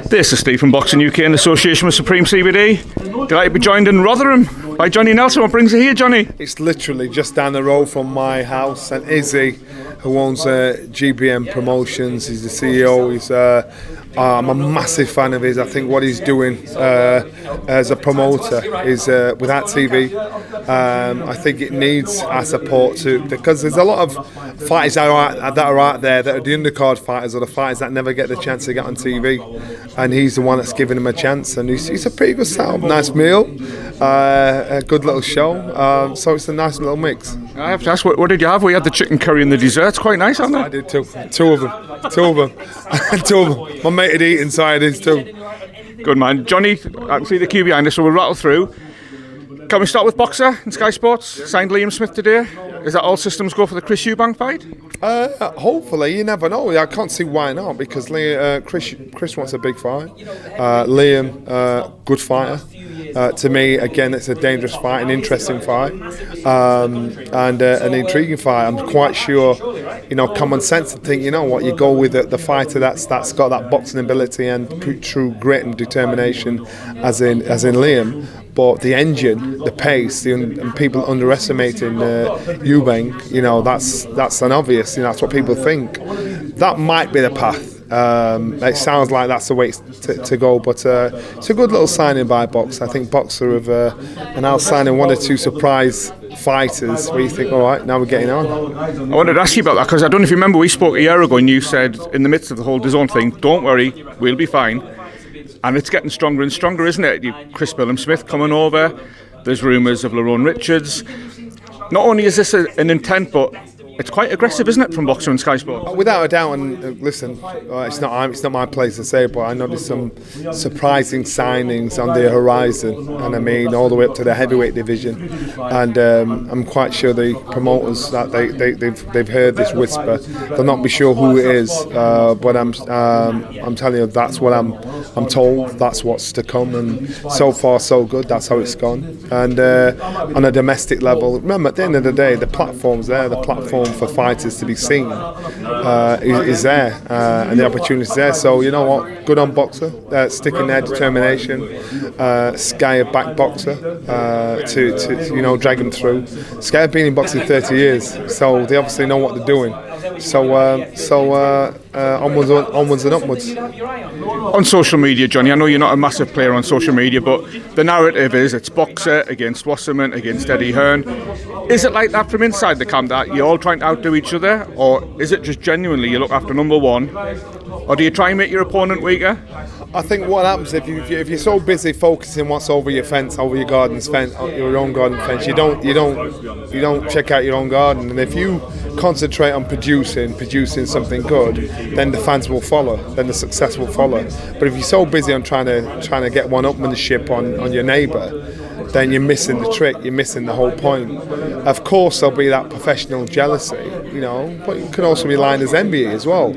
This is Steve from Boxing UK in association with Supreme CBD. Delighted to be joined in Rotherham by Johnny Nelson. What brings you here, Johnny? It's literally just down the road from my house, and Izzy, who owns GBM Promotions, he's the CEO. I'm a massive fan of his. I think what he's doing as a promoter is without TV. I think it needs our support too, because there's a lot of fighters that are out there that are the undercard fighters or the fighters that never get the chance to get on TV, and he's the one that's giving them a chance. And he's a pretty good setup, nice meal, a good little show. So it's a nice little mix. I have to ask, what did you have? We had the chicken curry and the desserts, quite nice, aren't they? I did too. Two of them. My mate had eaten, so I did too. Good man. Johnny, I can see the queue behind us, so we'll rattle through. Can we start with Boxer in Sky Sports? Signed Liam Smith today. Is that all systems go for the Chris Eubank fight? Hopefully, you never know. I can't see why not, because Chris wants a big fight. Liam, good fighter. To me, again, it's a dangerous fight, an interesting fight, and an intriguing fight. I'm quite sure, common sense to think, you know what, you go with the fighter that's got that boxing ability and true grit and determination, as in Liam. But the engine, the pace, and people underestimating Eubank, that's an obvious. That's what people think. That might be the path. It sounds like that's the way to go, but it's a good little signing by Box. I think Boxer have and I'll signing one or two surprise fighters where you think, all right, now we're getting on. I wanted to ask you about that, because I don't know if you remember, we spoke a year ago and you said in the midst of the whole DAZN thing, don't worry, we'll be fine. And it's getting stronger and stronger, isn't it? Chris William Smith coming over. There's rumours of Lerone Richards. Not only is this an intent, but it's quite aggressive, isn't it, from Boxer and Sky Sports? Without a doubt, and listen, it's not my place to say, but I know there's some surprising signings on the horizon, and I mean all the way up to the heavyweight division. And I'm quite sure the promoters that they've heard this whisper. They'll not be sure who it is, but I'm telling you, that's what I'm told. That's what's to come, and so far so good. That's how it's gone. And on a domestic level, remember, at the end of the day, the platform's there. The platform for fighters to be seen is there, and the opportunity is there. So you know what, good on Boxer, sticking their determination. Sky have backed Boxer to drag him through. Sky have been in boxing 30 years, so they obviously know what they're doing. So onwards and upwards. On social media, Johnny, I know you're not a massive player on social media, but the narrative is it's Boxer against Wasserman against Eddie Hearn. Is it like that from inside the camp, that you're all trying to outdo each other, or is it just genuinely you look after number one, or do you try and make your opponent weaker? I think what happens if you're so busy focusing what's over your fence, over your garden's fence, your own garden fence, you don't check out your own garden. And if you concentrate on producing something good, then the fans will follow, then the success will follow. But if you're so busy on trying to get one-upmanship on your neighbour, then you're missing the trick, you're missing the whole point. Of course there'll be that professional jealousy, but it can also be lined as envy as well.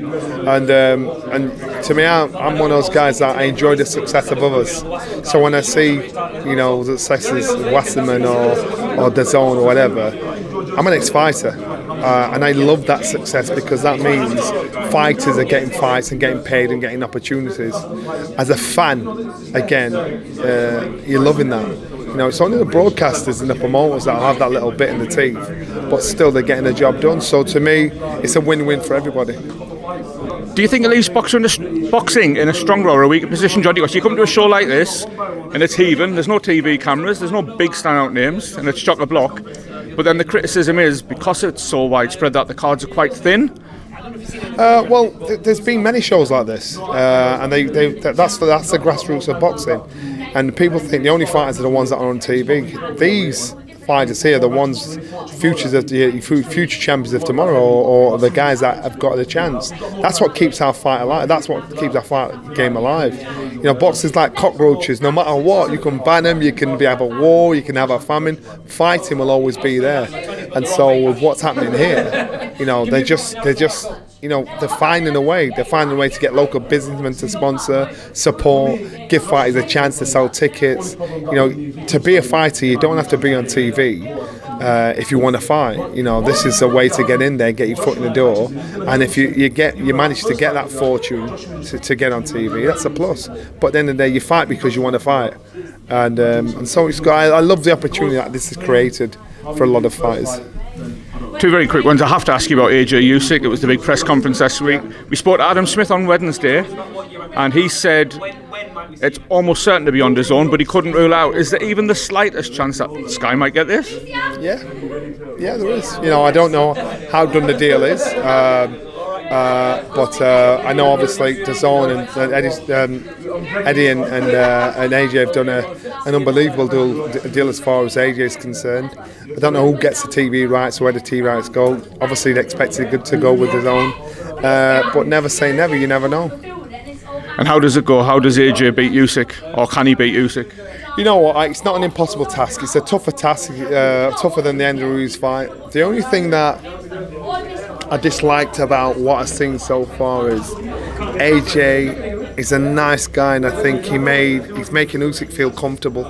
And to me, I'm one of those guys that I enjoy the success of others. So when I see, the successes of Wasserman or DAZN or whatever, I'm an ex-fighter. And I love that success, because that means fighters are getting fights and getting paid and getting opportunities. As a fan, again, you're loving that. It's only the broadcasters and the promoters that have that little bit in the teeth, but still they're getting the job done. So to me, it's a win-win for everybody. Do you think it leaves boxing in a stronger or a weaker position, Johnny? Because you come to a show like this and it's heaving, there's no TV cameras, there's no big standout names, and it's chock-a-block. But then the criticism is, because it's so widespread, that the cards are quite thin. There's been many shows like this, and that's the grassroots of boxing. And people think the only fighters are the ones that are on TV. These fighters here, the ones future champions of tomorrow, or the guys that have got the chance. That's what keeps our fight alive. That's what keeps our fight game alive. Boxers like cockroaches. No matter what, you can ban them. You can have a war. You can have a famine. Fighting will always be there. And so with what's happening here, they're just they're finding a way. They're finding a way to get local businessmen to sponsor, support, give fighters a chance to sell tickets. To be a fighter, you don't have to be on TV. If you want to fight, this is a way to get in there, get your foot in the door, and if you manage to get that fortune to get on TV, that's a plus. But at the end of the day, you fight because you want to fight, and so I love the opportunity that this has created for a lot of fighters. Two very quick ones. I have to ask you about AJ Usyk. It was the big press conference this week. We spoke to Adam Smith on Wednesday, and he said it's almost certain to be on DAZN, but he couldn't rule out. Is there even the slightest chance that Sky might get this? Yeah, there is. I don't know how done the deal is, but I know obviously DAZN and Eddie and AJ have done an unbelievable deal as far as AJ is concerned. I don't know who gets the TV rights or where the TV rights go. Obviously, they expect it to go with DAZN, but never say never. You never know. And how does it go? How does AJ beat Usyk, or can he beat Usyk? You know what? It's not an impossible task. It's a tougher task, tougher than the Andy Ruiz fight. The only thing that I disliked about what I've seen so far is AJ is a nice guy, and I think he's making Usyk feel comfortable.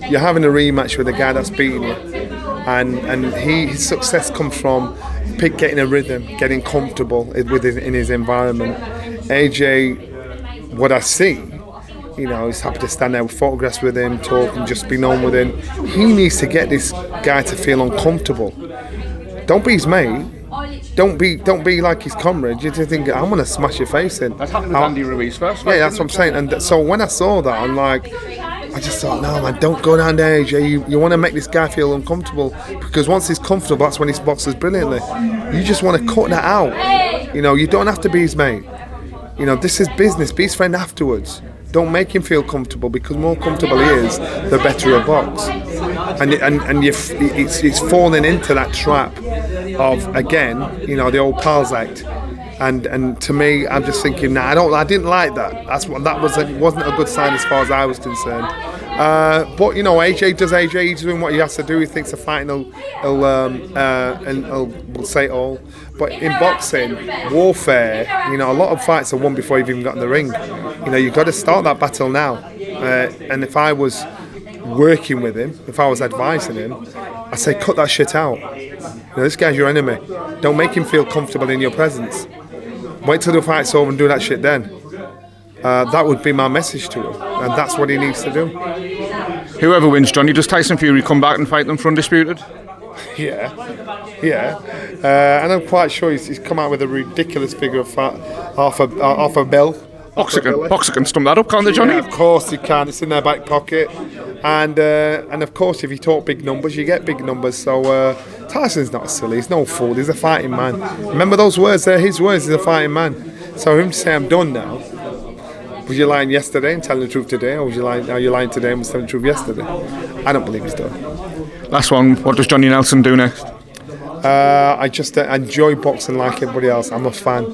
You're having a rematch with a guy that's beating you, and his success comes from getting a rhythm, getting comfortable in his environment. AJ, what I see, he's happy to stand there with photographs with him, talk and just be known with him. He needs to get this guy to feel uncomfortable. Don't be his mate. Don't be like his comrade. You just think, I'm going to smash your face in. That happened with Andy Ruiz first. Yeah, that's what I'm saying. And so when I saw that, I'm like, I just thought, no man, don't go down there, AJ. You want to make this guy feel uncomfortable, because once he's comfortable, that's when he boxes brilliantly. You just want to cut that out. You don't have to be his mate. This is business. Be his friend afterwards. Don't make him feel comfortable, because the more comfortable he is, the better a box. And it's falling into that trap of, again, the old pals act. And to me, I'm just thinking, I didn't like that. Wasn't a good sign as far as I was concerned. But AJ does AJ. He's doing what he has to do. He thinks the fighting will say it all. But in boxing, warfare, a lot of fights are won before you've even got in the ring. You've got to start that battle now. And if I was working with him, if I was advising him, I'd say cut that shit out. This guy's your enemy. Don't make him feel comfortable in your presence. Wait till the fight's over and do that shit then. That would be my message to him, and that's what he needs to do. Whoever wins, Johnny, does Tyson Fury come back and fight them for undisputed? Yeah. And I'm quite sure he's come out with a ridiculous figure of half a bill. Boxer can stump that up, can't they, Johnny? Yeah, of course he can. It's in their back pocket, and of course, if you talk big numbers, you get big numbers. So Tyson's not silly. He's no fool. He's a fighting man. Remember those words? They're his words. He's a fighting man. So for him to say I'm done now. Was you lying yesterday and telling the truth today, or are you lying today and was telling the truth yesterday? I don't believe he's done. Last one. What does Johnny Nelson do next? I just enjoy boxing like everybody else. I'm a fan.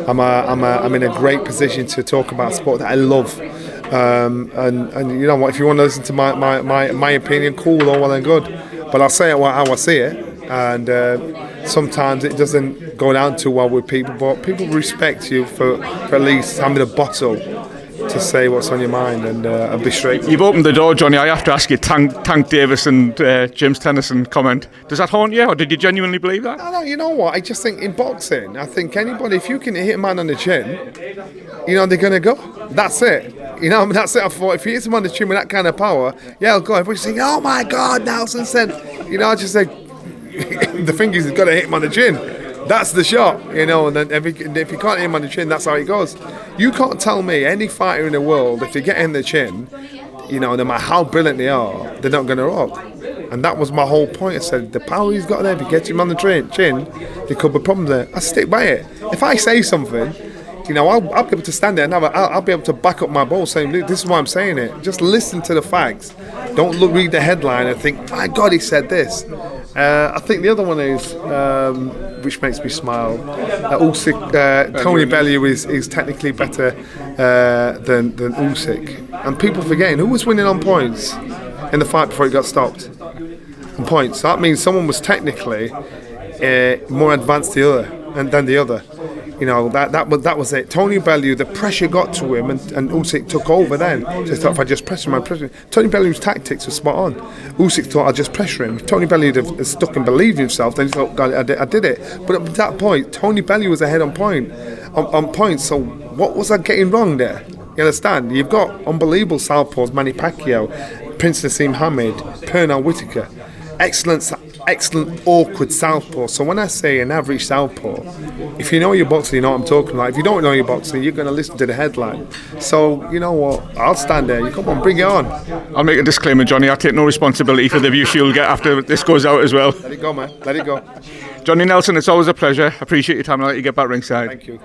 I'm in a great position to talk about a sport that I love. And you know what? If you want to listen to my opinion, cool, all well and good. But I'll say it how I see it. And sometimes it doesn't go down too well with people, but people respect you for at least having a bottle to say what's on your mind and be straight. You've opened the door, Johnny. I have to ask you, Tank Davis and James Tennyson comment. Does that haunt you, or did you genuinely believe that? No, you know what? I just think in boxing, I think anybody, if you can hit a man on the chin, they're going to go. That's it. That's it. I thought if you hit someone on the chin with that kind of power, yeah, I'll go. Everybody's saying, oh my God, Nelson said, I just say, the thing is, he's got to hit him on the chin. That's the shot, and then if you can't hit him on the chin, that's how it goes. You can't tell me any fighter in the world, if they get in the chin, no matter how brilliant they are, they're not going to rock. And that was my whole point. I said, the power he's got there, if he gets him on the chin, there could be problems there. I stick by it. If I say something, I'll be able to stand there and I'll be able to back up my ball saying, this is why I'm saying it. Just listen to the facts. Don't read the headline and think, my God, he said this. I think the other one is, which makes me smile, Usyk, Tony Bellew is technically better than Usyk. And people forgetting, who was winning on points in the fight before he got stopped? On points. So that means someone was technically more advanced than the other. You know, that was it. Tony Bellew, the pressure got to him, and Usyk took over then. Just thought, if I just press him, I press him. Tony Bellew's tactics were spot on. Usyk thought, I'll just pressure him. If Tony Bellew had stuck and believed himself, then he thought, God, I did it. But at that point, Tony Bellew was ahead on point. So what was I getting wrong there? You understand? You've got unbelievable southpaws, Manny Pacquiao, Prince Nassim Hamed, Pernell Whitaker. Excellent awkward southpaw. So when I say an average southpaw, if you know your boxing, you know what I'm talking about. If you don't know your boxing, you're going to listen to the headline. So you know what? I'll stand there. You come on, bring it on. I'll make a disclaimer, Johnny. I take no responsibility for the views you'll get after this goes out as well. Let it go, man. Let it go. Johnny Nelson, it's always a pleasure. Appreciate your time. I'll let you get back ringside. Thank you.